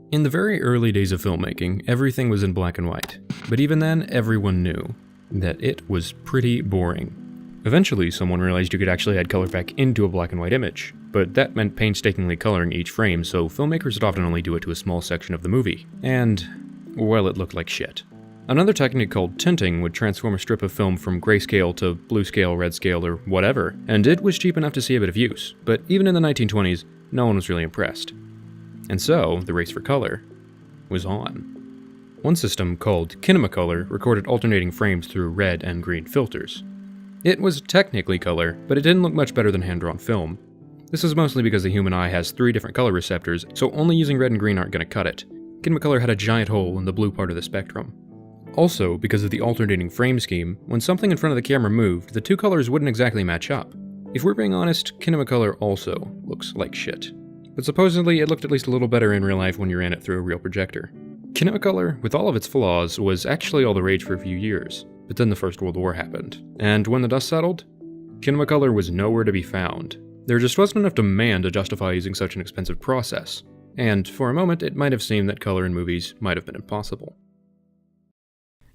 In the very early days of filmmaking, everything was in black and white. But even then, everyone knew that it was pretty boring. Eventually, someone realized you could actually add color back into a black and white image, but that meant painstakingly coloring each frame, so filmmakers would often only do it to a small section of the movie. And, well, it looked like shit. Another technique called tinting would transform a strip of film from grayscale to blue scale, red scale, or whatever, and it was cheap enough to see a bit of use, but even in the 1920s, no one was really impressed. And so, the race for color was on. One system, called Kinemacolor, recorded alternating frames through red and green filters. It was technically color, but it didn't look much better than hand-drawn film. This is mostly because the human eye has 3 different color receptors, so only using red and green aren't going to cut it. Kinemacolor had a giant hole in the blue part of the spectrum. Also, because of the alternating frame scheme, when something in front of the camera moved, the 2 colors wouldn't exactly match up. If we're being honest, Kinemacolor also looks like shit. But supposedly, it looked at least a little better in real life when you ran it through a real projector. Kinemacolor, with all of its flaws, was actually all the rage for a few years, but then the First World War happened. And when the dust settled, Kinemacolor was nowhere to be found. There just wasn't enough demand to justify using such an expensive process. And for a moment, it might have seemed that color in movies might have been impossible.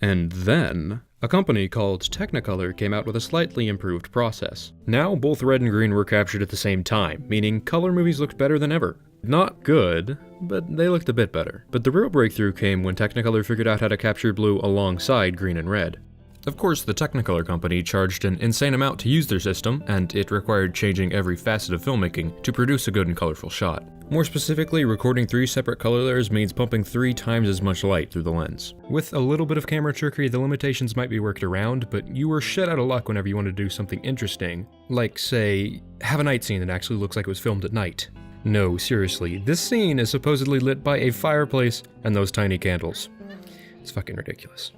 And then, a company called Technicolor came out with a slightly improved process. Now, both red and green were captured at the same time, meaning color movies looked better than ever. Not good, but they looked a bit better. But the real breakthrough came when Technicolor figured out how to capture blue alongside green and red. Of course, the Technicolor company charged an insane amount to use their system, and it required changing every facet of filmmaking to produce a good and colorful shot. More specifically, recording 3 separate color layers means pumping 3 times as much light through the lens. With a little bit of camera trickery, the limitations might be worked around, but you were shit out of luck whenever you wanted to do something interesting, like, say, have a night scene that actually looks like it was filmed at night. No, seriously, this scene is supposedly lit by a fireplace and those tiny candles. It's fucking ridiculous.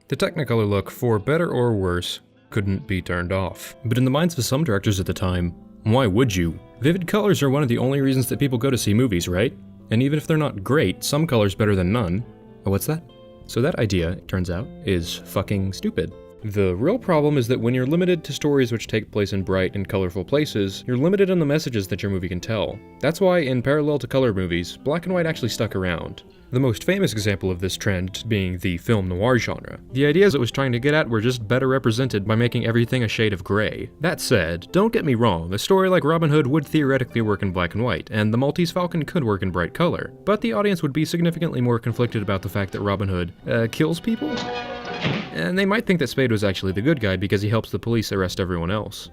The Technicolor look, for better or worse, couldn't be turned off. But in the minds of some directors at the time, why would you? Vivid colors are one of the only reasons that people go to see movies, right? And even if they're not great, some color's better than none. Oh, what's that? So that idea, it turns out, is fucking stupid. The real problem is that when you're limited to stories which take place in bright and colorful places, you're limited on the messages that your movie can tell. That's why, in parallel to color movies, black and white actually stuck around. The most famous example of this trend being the film noir genre. The ideas it was trying to get at were just better represented by making everything a shade of gray. That said, don't get me wrong, a story like Robin Hood would theoretically work in black and white, and the Maltese Falcon could work in bright color, but the audience would be significantly more conflicted about the fact that Robin Hood, kills people? And they might think that Spade was actually the good guy because he helps the police arrest everyone else.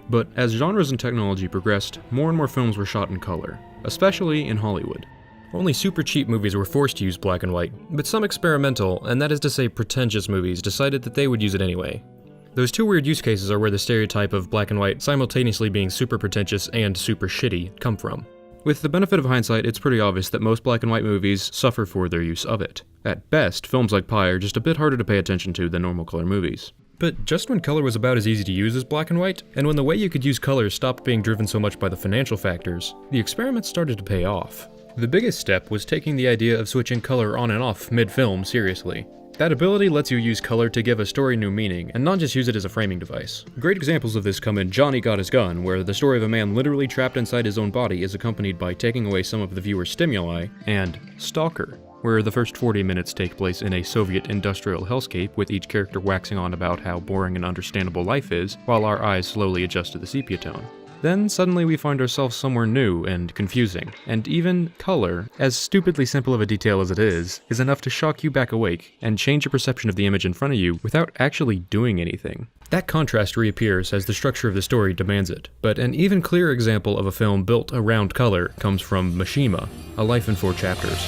But as genres and technology progressed, more and more films were shot in color, especially in Hollywood. Only super cheap movies were forced to use black and white, but some experimental, and that is to say pretentious movies, decided that they would use it anyway. Those 2 weird use cases are where the stereotype of black and white simultaneously being super pretentious and super shitty come from. With the benefit of hindsight, it's pretty obvious that most black and white movies suffer for their use of it. At best, films like Pi are just a bit harder to pay attention to than normal color movies. But just when color was about as easy to use as black and white, and when the way you could use color stopped being driven so much by the financial factors, the experiment started to pay off. The biggest step was taking the idea of switching color on and off mid-film seriously. That ability lets you use color to give a story new meaning, and not just use it as a framing device. Great examples of this come in Johnny Got His Gun, where the story of a man literally trapped inside his own body is accompanied by taking away some of the viewer's stimuli, and Stalker, where the first 40 minutes take place in a Soviet industrial hellscape with each character waxing on about how boring and understandable life is, while our eyes slowly adjust to the sepia tone. Then suddenly we find ourselves somewhere new and confusing, and even color, as stupidly simple of a detail as it is enough to shock you back awake and change your perception of the image in front of you without actually doing anything. That contrast reappears as the structure of the story demands it, but an even clearer example of a film built around color comes from Mishima, A Life in 4 Chapters.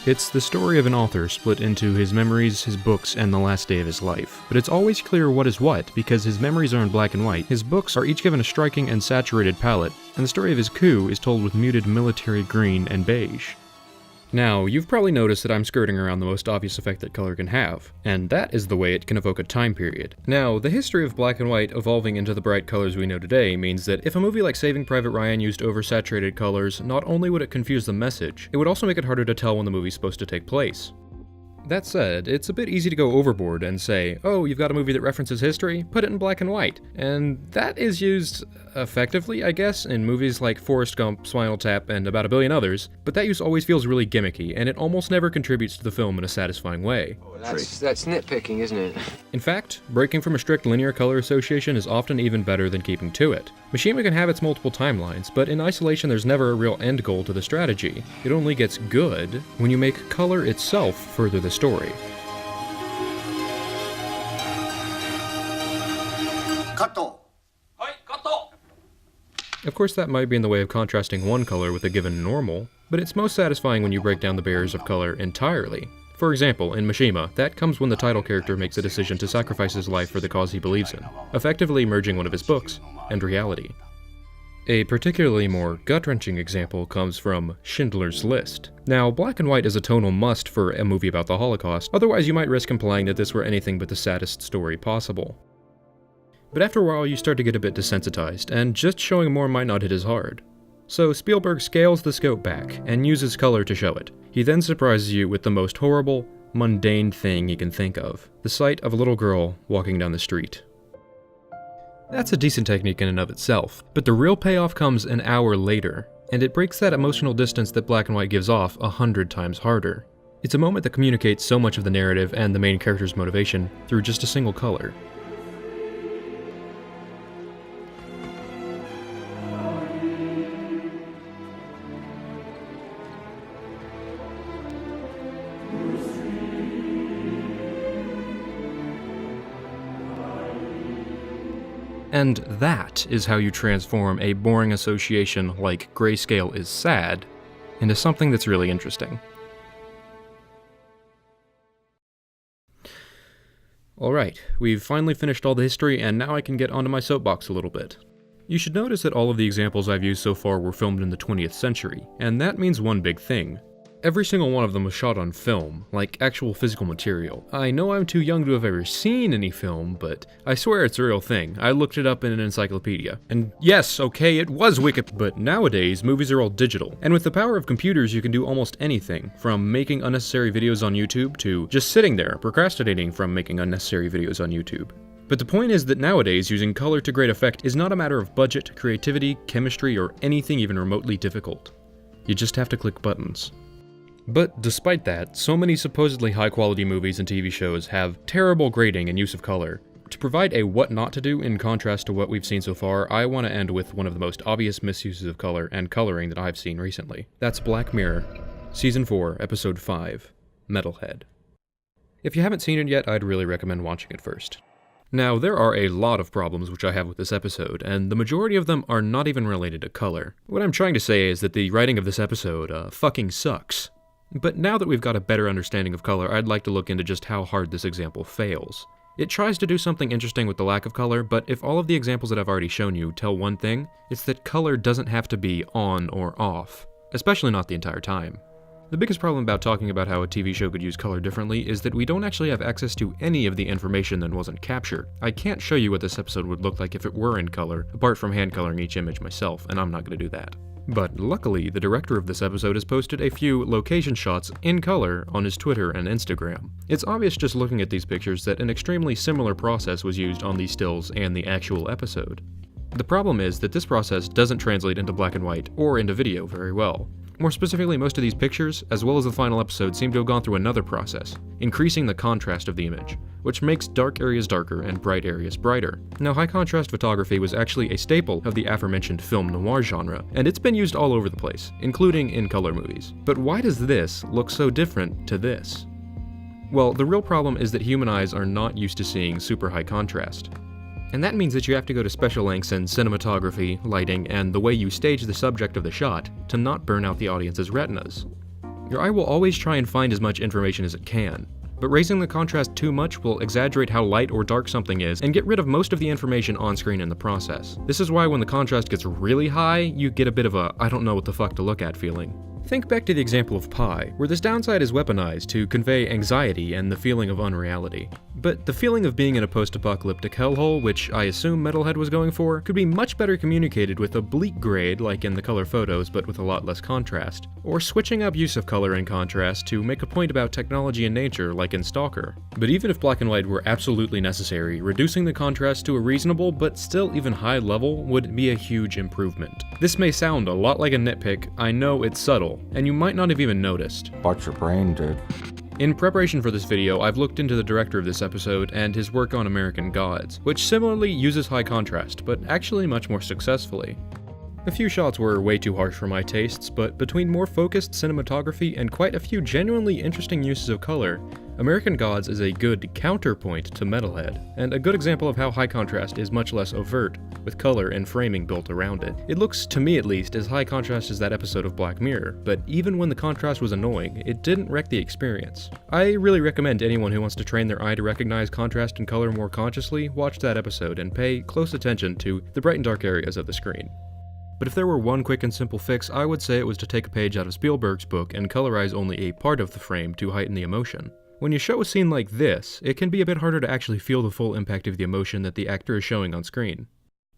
It's the story of an author split into his memories, his books, and the last day of his life. But it's always clear what is what, because his memories are in black and white, his books are each given a striking and saturated palette, and the story of his coup is told with muted military green and beige. Now, you've probably noticed that I'm skirting around the most obvious effect that color can have, and that is the way it can evoke a time period. Now, the history of black and white evolving into the bright colors we know today means that if a movie like Saving Private Ryan used oversaturated colors, not only would it confuse the message, it would also make it harder to tell when the movie's supposed to take place. That said, it's a bit easy to go overboard and say, oh, you've got a movie that references history, put it in black and white. And that is used effectively, I guess, in movies like Forrest Gump, Spinal Tap, and about a billion others, but that use always feels really gimmicky, and it almost never contributes to the film in a satisfying way. That's nitpicking, isn't it? In fact, breaking from a strict linear color association is often even better than keeping to it. Mishima can have its multiple timelines, but in isolation there's never a real end goal to the strategy. It only gets good when you make color itself further the story. Of course, that might be in the way of contrasting one color with a given normal, but it's most satisfying when you break down the barriers of color entirely. For example, in Mishima, that comes when the title character makes a decision to sacrifice his life for the cause he believes in, effectively merging one of his books and reality. A particularly more gut-wrenching example comes from Schindler's List. Now, black and white is a tonal must for a movie about the Holocaust, otherwise you might risk implying that this were anything but the saddest story possible. But after a while you start to get a bit desensitized, and just showing more might not hit as hard. So Spielberg scales the scope back, and uses color to show it. He then surprises you with the most horrible, mundane thing he can think of, the sight of a little girl walking down the street. That's a decent technique in and of itself, but the real payoff comes an hour later, and it breaks that emotional distance that black and white gives off 100 times harder. It's a moment that communicates so much of the narrative and the main character's motivation through just a single color. And that is how you transform a boring association like grayscale is sad into something that's really interesting. Alright, we've finally finished all the history, and now I can get onto my soapbox a little bit. You should notice that all of the examples I've used so far were filmed in the 20th century, and that means one big thing. Every single one of them was shot on film, like actual physical material. I know I'm too young to have ever seen any film, but I swear it's a real thing. I looked it up in an encyclopedia. And yes, okay, it was Wikipedia. But nowadays, movies are all digital. And with the power of computers, you can do almost anything, from making unnecessary videos on YouTube to just sitting there, procrastinating from making unnecessary videos on YouTube. But the point is that nowadays, using color to great effect is not a matter of budget, creativity, chemistry, or anything even remotely difficult. You just have to click buttons. But despite that, so many supposedly high-quality movies and TV shows have terrible grading and use of color. To provide a what not to do in contrast to what we've seen so far, I want to end with one of the most obvious misuses of color and coloring that I've seen recently. That's Black Mirror, Season 4, Episode 5, Metalhead. If you haven't seen it yet, I'd really recommend watching it first. Now, there are a lot of problems which I have with this episode, and the majority of them are not even related to color. What I'm trying to say is that the writing of this episode fucking sucks. But now that we've got a better understanding of color, I'd like to look into just how hard this example fails. It tries to do something interesting with the lack of color, but if all of the examples that I've already shown you tell one thing, it's that color doesn't have to be on or off, especially not the entire time. The biggest problem about talking about how a TV show could use color differently is that we don't actually have access to any of the information that wasn't captured. I can't show you what this episode would look like if it were in color, apart from hand coloring each image myself, and I'm not going to do that. But luckily, the director of this episode has posted a few location shots in color on his Twitter and Instagram. It's obvious just looking at these pictures that an extremely similar process was used on these stills and the actual episode. The problem is that this process doesn't translate into black and white or into video very well. More specifically, most of these pictures, as well as the final episode, seem to have gone through another process, increasing the contrast of the image, which makes dark areas darker and bright areas brighter. Now, high contrast photography was actually a staple of the aforementioned film noir genre, and it's been used all over the place, including in color movies. But why does this look so different to this? Well, the real problem is that human eyes are not used to seeing super high contrast. And that means that you have to go to special lengths in cinematography, lighting, and the way you stage the subject of the shot to not burn out the audience's retinas. Your eye will always try and find as much information as it can, but raising the contrast too much will exaggerate how light or dark something is and get rid of most of the information on screen in the process. This is why when the contrast gets really high, you get a bit of a I don't know what the fuck to look at feeling. Think back to the example of Pi, where this downside is weaponized to convey anxiety and the feeling of unreality. But the feeling of being in a post-apocalyptic hellhole, which I assume Metalhead was going for, could be much better communicated with a bleak grade like in the color photos but with a lot less contrast, or switching up use of color and contrast to make a point about technology and nature like in Stalker. But even if black and white were absolutely necessary, reducing the contrast to a reasonable but still even high level would be a huge improvement. This may sound a lot like a nitpick, I know it's subtle, and you might not have even noticed. But your brain did. In preparation for this video, I've looked into the director of this episode and his work on American Gods, which similarly uses high contrast, but actually much more successfully. A few shots were way too harsh for my tastes, but between more focused cinematography and quite a few genuinely interesting uses of color, American Gods is a good counterpoint to Metalhead, and a good example of how high contrast is much less overt, with color and framing built around it. It looks, to me at least, as high contrast as that episode of Black Mirror, but even when the contrast was annoying, it didn't wreck the experience. I really recommend anyone who wants to train their eye to recognize contrast and color more consciously watch that episode and pay close attention to the bright and dark areas of the screen. But if there were one quick and simple fix, I would say it was to take a page out of Spielberg's book and colorize only a part of the frame to heighten the emotion. When you show a scene like this, it can be a bit harder to actually feel the full impact of the emotion that the actor is showing on screen.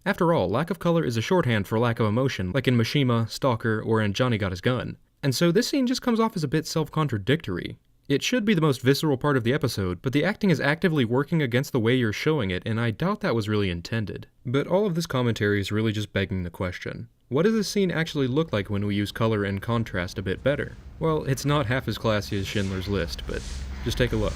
After all, lack of color is a shorthand for lack of emotion, like in Mishima, Stalker, or in Johnny Got His Gun. And so this scene just comes off as a bit self-contradictory. It should be the most visceral part of the episode, but the acting is actively working against the way you're showing it, and I doubt that was really intended. But all of this commentary is really just begging the question. What does this scene actually look like when we use color and contrast a bit better? Well, it's not half as classy as Schindler's List, but just take a look.